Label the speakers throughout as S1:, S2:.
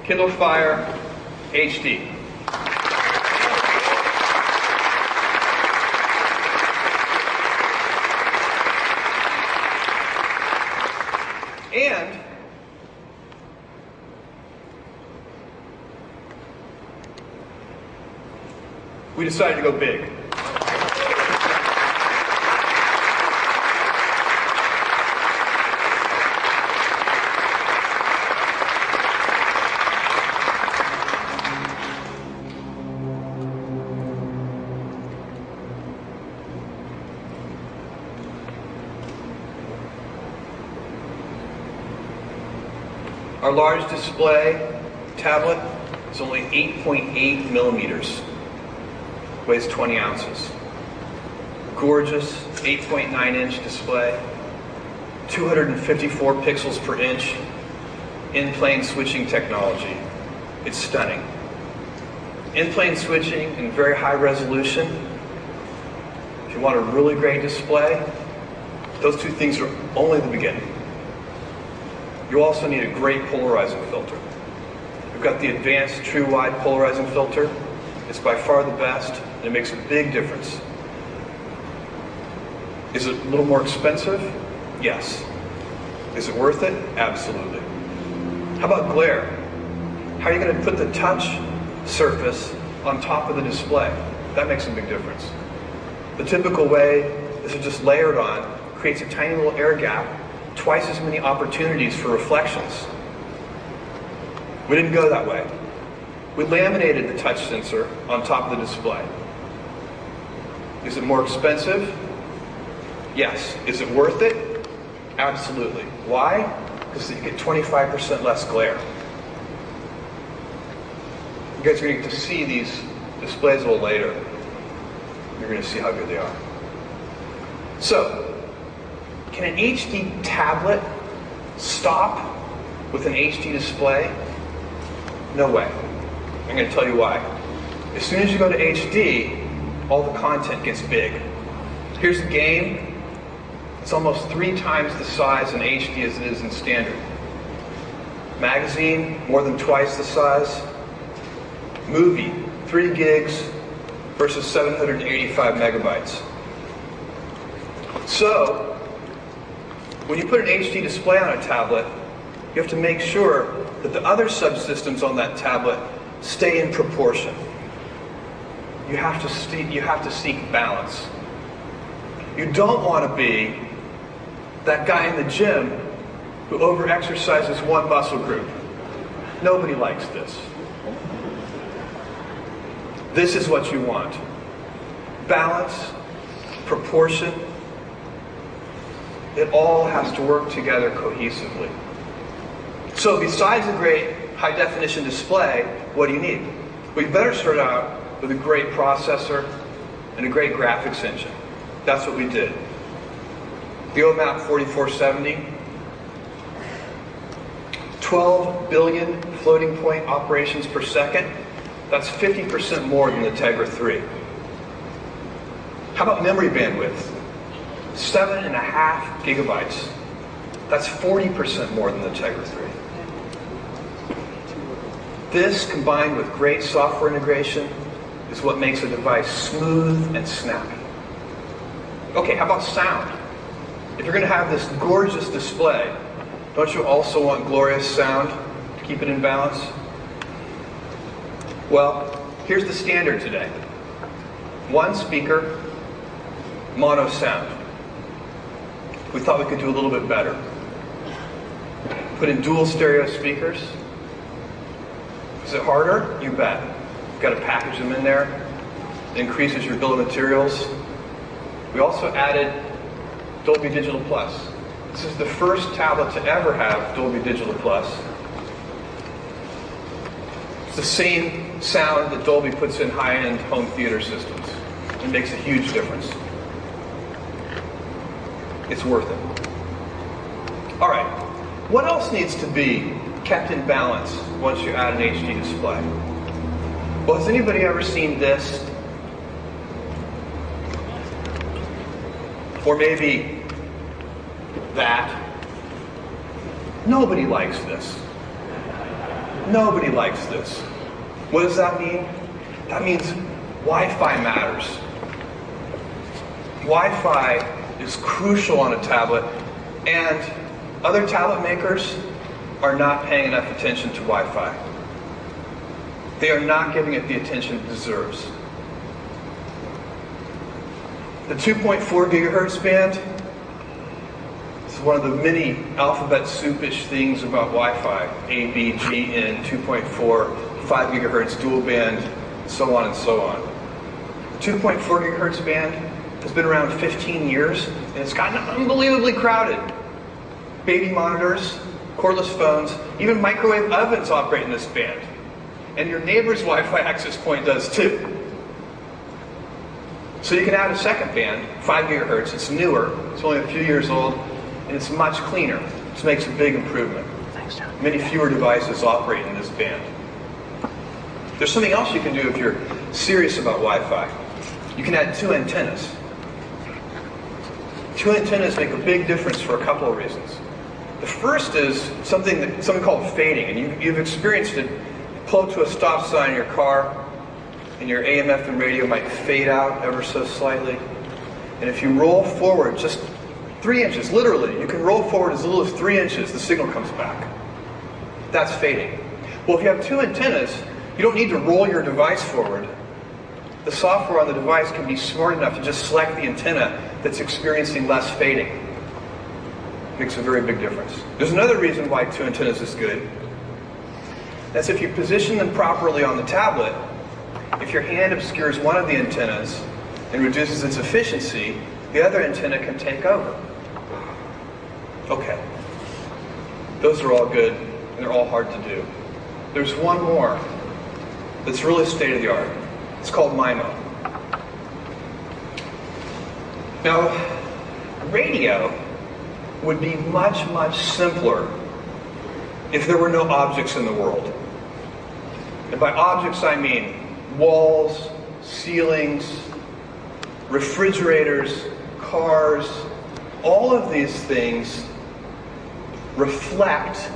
S1: Kindle Fire HD. And we decided to go big. Our large display tablet is only 8.8 millimeters, weighs 20 ounces. Gorgeous 8.9-inch display, 254 pixels per inch, in-plane switching technology. It's stunning. In-plane switching and very high resolution. If you want a really great display, those two things are only the beginning. You also need a great polarizing filter. We've got the advanced true wide polarizing filter. It's by far the best, and it makes a big difference. Is it a little more expensive? Yes. Is it worth it? Absolutely. How about glare? How are you going to put the touch surface on top of the display? That makes a big difference. The typical way is to just layer it on, creates a tiny little air gap, twice as many opportunities for reflections. We didn't go that way. We laminated the touch sensor on top of the display. Is it more expensive? Yes. Is it worth it? Absolutely. Why? Because you get 25% less glare. You guys are going to get to see these displays a little later. You're going to see how good they are. So, can an HD tablet stop with an HD display? No way. I'm going to tell you why. As soon as you go to HD, all the content gets big. Here's a game. It's almost 3 times the size in HD as it is in standard. Magazine, more than twice the size. Movie, 3 gigs versus 785 megabytes. So, when you put an HD display on a tablet, you have to make sure that the other subsystems on that tablet stay in proportion. You have to seek balance. You don't want to be that guy in the gym who overexercises one muscle group. Nobody likes this. This is what you want. Balance, proportion. It all has to work together cohesively. So besides a great high-definition display, what do you need? Well, you better start out with a great processor and a great graphics engine. That's what we did. The OMAP 4470, 12 billion floating point operations per second. That's 50% more than the Tegra 3. How about memory bandwidth? 7.5 gigabytes. That's 40% more than the Tegra 3. This, combined with great software integration, is what makes a device smooth and snappy. Okay, how about sound? If you're going to have this gorgeous display, don't you also want glorious sound to keep it in balance? Well, here's the standard today. 1 speaker, mono sound. We thought we could do a little bit better. Put in dual stereo speakers. Is it harder? You bet. You've got to package them in there. It increases your bill of materials. We also added Dolby Digital Plus. This is the first tablet to ever have Dolby Digital Plus. It's the same sound that Dolby puts in high-end home theater systems. It makes a huge difference. It's worth it. All right, what else needs to be kept in balance once you add an HD display? Well, has anybody ever seen this? Or maybe that? Nobody likes this. Nobody likes this. What does that mean? That means Wi-Fi matters. Wi-Fi is crucial on a tablet, and other tablet makers are not paying enough attention to Wi-Fi. They are not giving it the attention it deserves. The 2.4 gigahertz band is one of the many alphabet soupish things about Wi-Fi. A, B, G, N, 2.4, 5 gigahertz dual band, so on and so on. The 2.4 gigahertz band has been around 15 years, and it's gotten unbelievably crowded. Baby monitors, cordless phones, even microwave ovens operate in this band. And your neighbor's Wi-Fi access point does too. So you can add a second band, 5 gigahertz. It's newer, it's only a few years old, and it's much cleaner. This makes a big improvement.
S2: Thanks, John.
S1: Many fewer devices operate in this band. There's something else you can do if you're serious about Wi-Fi. You can add 2 antennas. 2 antennas make a big difference for a couple of reasons. The first is something called fading, and you've experienced it. Pull up to a stop sign in your car, and your AM/FM radio might fade out ever so slightly. And if you roll forward just 3 inches, literally, you can roll forward as little as 3 inches, the signal comes back. That's fading. Well, if you have 2 antennas, you don't need to roll your device forward. The software on the device can be smart enough to just select the antenna that's experiencing less fading. Makes a very big difference. There's another reason why 2 antennas is good. That's if you position them properly on the tablet, if your hand obscures one of the antennas and reduces its efficiency, the other antenna can take over. Okay. Those are all good, and they're all hard to do. There's one more that's really state-of-the-art. It's called MIMO. Now, radio would be much, much simpler if there were no objects in the world. And by objects, I mean walls, ceilings, refrigerators, cars. All of these things reflect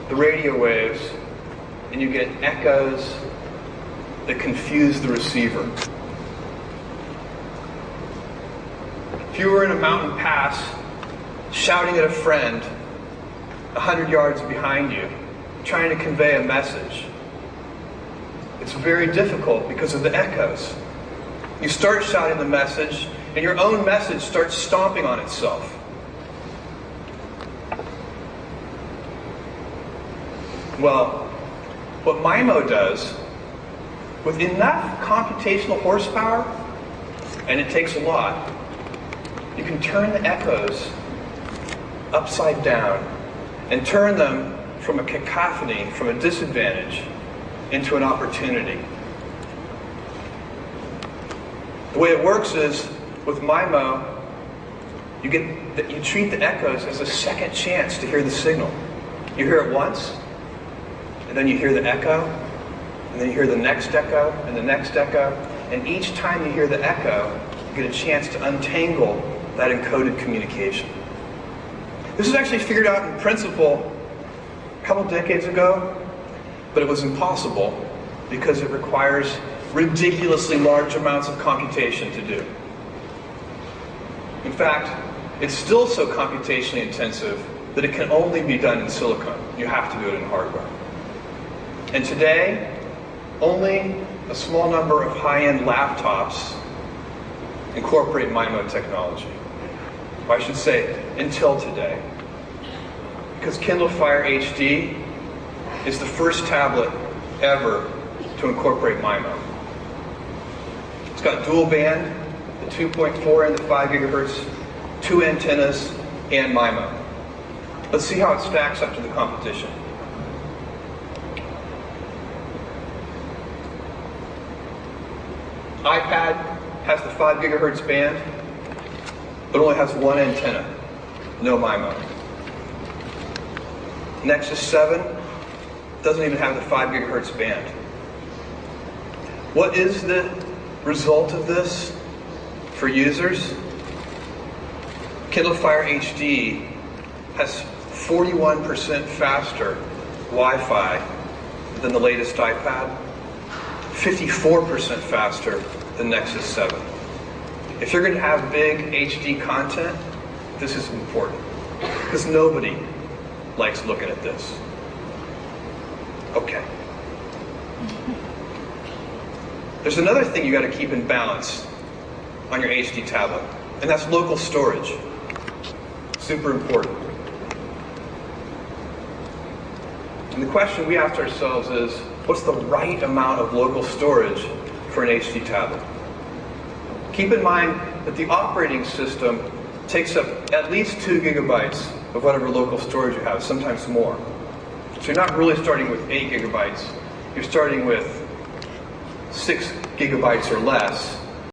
S1: the radio waves, and you get echoes that confuse the receiver. If you were in a mountain pass shouting at a friend 100 yards behind you, trying to convey a message, it's very difficult because of the echoes. You start shouting the message, and your own message starts stomping on itself. Well, what MIMO does, with enough computational horsepower, and it takes a lot, you can turn the echoes upside down and turn them from a cacophony, from a disadvantage, into an opportunity. The way it works is, with MIMO, you treat the echoes as a second chance to hear the signal. You hear it once, and then you hear the echo, and then you hear the next echo, and the next echo, and each time you hear the echo, you get a chance to untangle that encoded communication. This was actually figured out in principle a couple decades ago, but it was impossible because it requires ridiculously large amounts of computation to do. In fact, it's still so computationally intensive that it can only be done in silicon. You have to do it in hardware. And today, only a small number of high-end laptops incorporate MIMO technology. Or I should say, until today. Because Kindle Fire HD is the first tablet ever to incorporate MIMO. It's got dual band, the 2.4 and the 5 gigahertz, 2 antennas, and MIMO. Let's see how it stacks up to the competition. iPad has the 5 gigahertz band, but only has 1 antenna, no MIMO. Nexus 7 doesn't even have the 5 gigahertz band. What is the result of this for users? Kindle Fire HD has 41% faster Wi-Fi than the latest iPad, 54% faster than Nexus 7. If you're going to have big HD content, this is important, because nobody likes looking at this. Okay. There's another thing you got to keep in balance on your HD tablet, and that's local storage. Super important. And the question we asked ourselves is, what's the right amount of local storage for an HD tablet? Keep in mind that the operating system takes up at least 2 gigabytes of whatever local storage you have, sometimes more. So you're not really starting with 8 gigabytes. You're starting with 6 gigabytes or less,